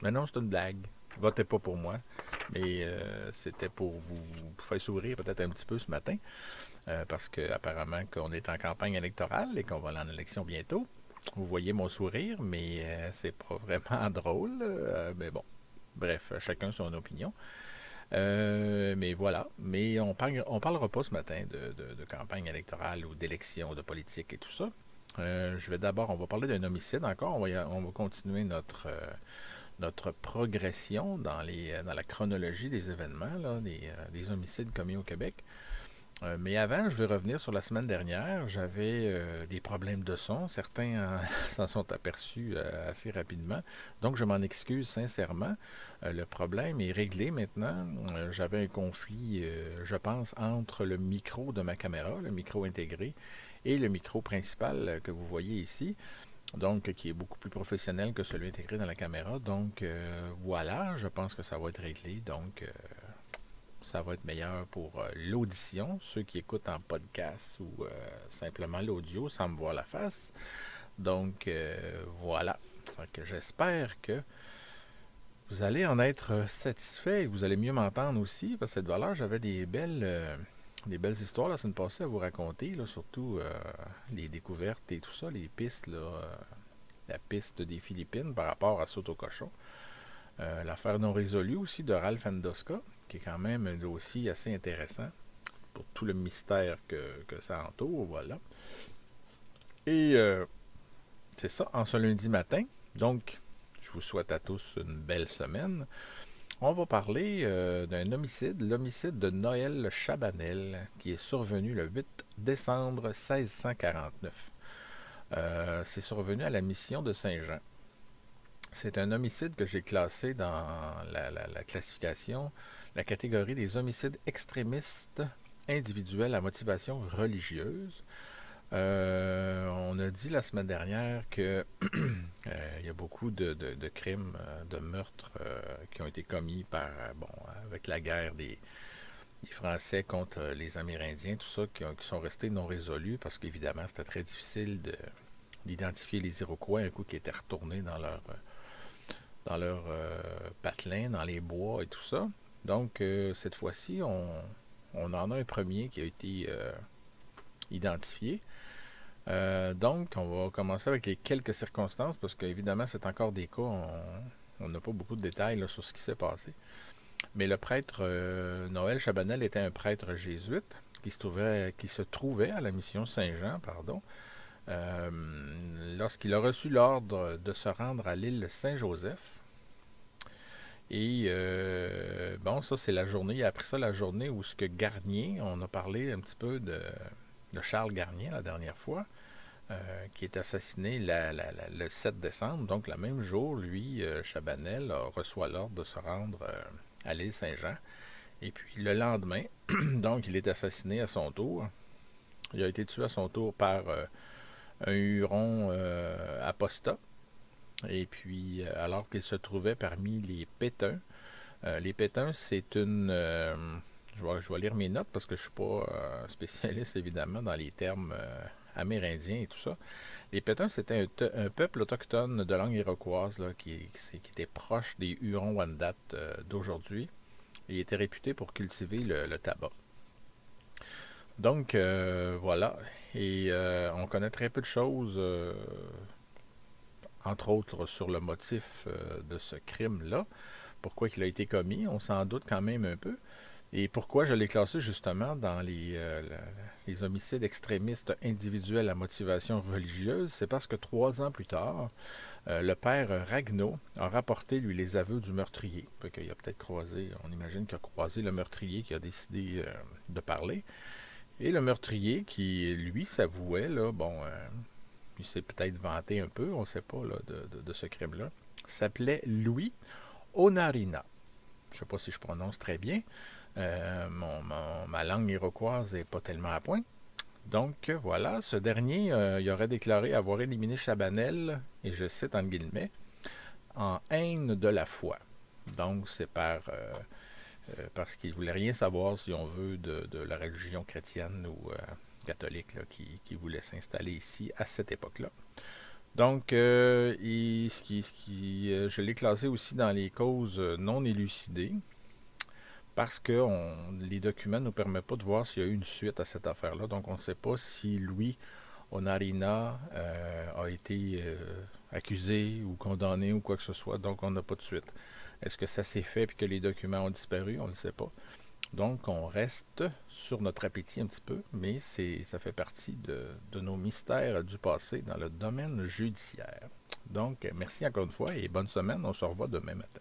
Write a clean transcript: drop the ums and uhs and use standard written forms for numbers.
Mais non, c'est une blague. Votez pas pour moi. Mais c'était pour vous faire sourire peut-être un petit peu ce matin. Parce que apparemment qu'on est en campagne électorale et qu'on va aller en élection bientôt. Vous voyez mon sourire, mais c'est pas vraiment drôle. Mais bon, bref, chacun son opinion. Mais voilà. Mais on parlera pas ce matin de campagne électorale ou d'élection, de politique et tout ça. On va parler d'un homicide encore. On va continuer notre progression dans la chronologie des événements, là, des homicides commis au Québec. Mais avant, je vais revenir sur la semaine dernière. J'avais des problèmes de son. Certains s'en sont aperçus assez rapidement. Donc, je m'en excuse sincèrement. Le problème est réglé maintenant. J'avais un conflit, je pense, entre le micro de ma caméra, le micro intégré, et le micro principal que vous voyez ici. Donc, qui est beaucoup plus professionnel que celui intégré dans la caméra. Donc, voilà, je pense que ça va être réglé. Donc, ça va être meilleur pour l'audition, ceux qui écoutent en podcast ou simplement l'audio sans me voir la face. Donc voilà. Que j'espère que vous allez en être satisfait et que vous allez mieux m'entendre aussi, parce que cette valeur, j'avais des belles histoires la semaine passée à vous raconter, là, surtout les découvertes et tout ça, les pistes, là, la piste des Philippines par rapport à Soto Cochon. L'affaire non résolue aussi de Ralph Andoska, qui est quand même un dossier assez intéressant pour tout le mystère que ça entoure, voilà. Et c'est ça, en ce lundi matin. Donc, je vous souhaite à tous une belle semaine. On va parler d'un homicide, l'homicide de Noël Chabanel, qui est survenu le 8 décembre 1649. C'est survenu à la mission de Saint-Jean. C'est un homicide que j'ai classé dans la classification, la catégorie des homicides extrémistes individuels à motivation religieuse. On a dit la semaine dernière que il y a beaucoup de crimes, de meurtres qui ont été commis avec la guerre des Français contre les Amérindiens, tout ça, qui sont restés non résolus parce qu'évidemment c'était très difficile d'identifier les Iroquois un coup qui étaient retournés dans leur patelin, dans les bois et tout ça. Donc, cette fois-ci, on en a un premier qui a été identifié. Donc, on va commencer avec les quelques circonstances, parce qu'évidemment, c'est encore des cas, on n'a pas beaucoup de détails là, sur ce qui s'est passé. Mais le prêtre Noël Chabanel était un prêtre jésuite qui se trouvait à la mission Saint-Jean, pardon, lorsqu'il a reçu l'ordre de se rendre à l'île Saint-Joseph. Et bon, ça c'est la journée. Il a appris ça la journée où ce que Garnier, on a parlé un petit peu de Charles Garnier la dernière fois, qui est assassiné le 7 décembre. Donc le même jour, lui, Chabanel, reçoit l'ordre de se rendre à l'île Saint-Jean. Et puis le lendemain, donc il est assassiné à son tour. Il a été tué à son tour par un Huron apostat. Et puis, alors qu'il se trouvait parmi les pétuns, c'est une... je vais lire mes notes parce que je ne suis pas spécialiste, évidemment, dans les termes amérindiens et tout ça. Les pétuns, c'était un peuple autochtone de langue iroquoise là, qui était proche des Hurons-Wendat d'aujourd'hui et était réputé pour cultiver le tabac. Donc, voilà. Et on connaît très peu de choses entre autres sur le motif de ce crime-là. Pourquoi il a été commis, on s'en doute quand même un peu. Et pourquoi je l'ai classé justement dans les homicides extrémistes individuels à motivation religieuse, c'est parce que 3 ans plus tard, le père Ragnaud a rapporté, lui, les aveux du meurtrier. Il a peut-être croisé, on imagine qu'il a croisé le meurtrier qui a décidé de parler. Et le meurtrier qui, lui, s'avouait, là, bon, il s'est peut-être vanté un peu, on ne sait pas là, de ce crime-là, s'appelait Louis Onarina. Je ne sais pas si je prononce très bien. Ma langue iroquoise n'est pas tellement à point. Donc voilà, ce dernier, il aurait déclaré avoir éliminé Chabanel, et je cite entre guillemets, en haine de la foi. Donc c'est parce qu'il ne voulait rien savoir, si on veut, de la religion chrétienne ou catholique là, qui voulait s'installer ici à cette époque-là. Donc, je l'ai classé aussi dans les causes non élucidées parce que les documents ne nous permettent pas de voir s'il y a eu une suite à cette affaire-là. Donc, on ne sait pas si Louis Onarina a été accusé ou condamné ou quoi que ce soit. Donc, on n'a pas de suite. Est-ce que ça s'est fait et que les documents ont disparu? On ne le sait pas. Donc, on reste sur notre appétit un petit peu, mais ça fait partie de nos mystères du passé dans le domaine judiciaire. Donc, merci encore une fois et bonne semaine. On se revoit demain matin.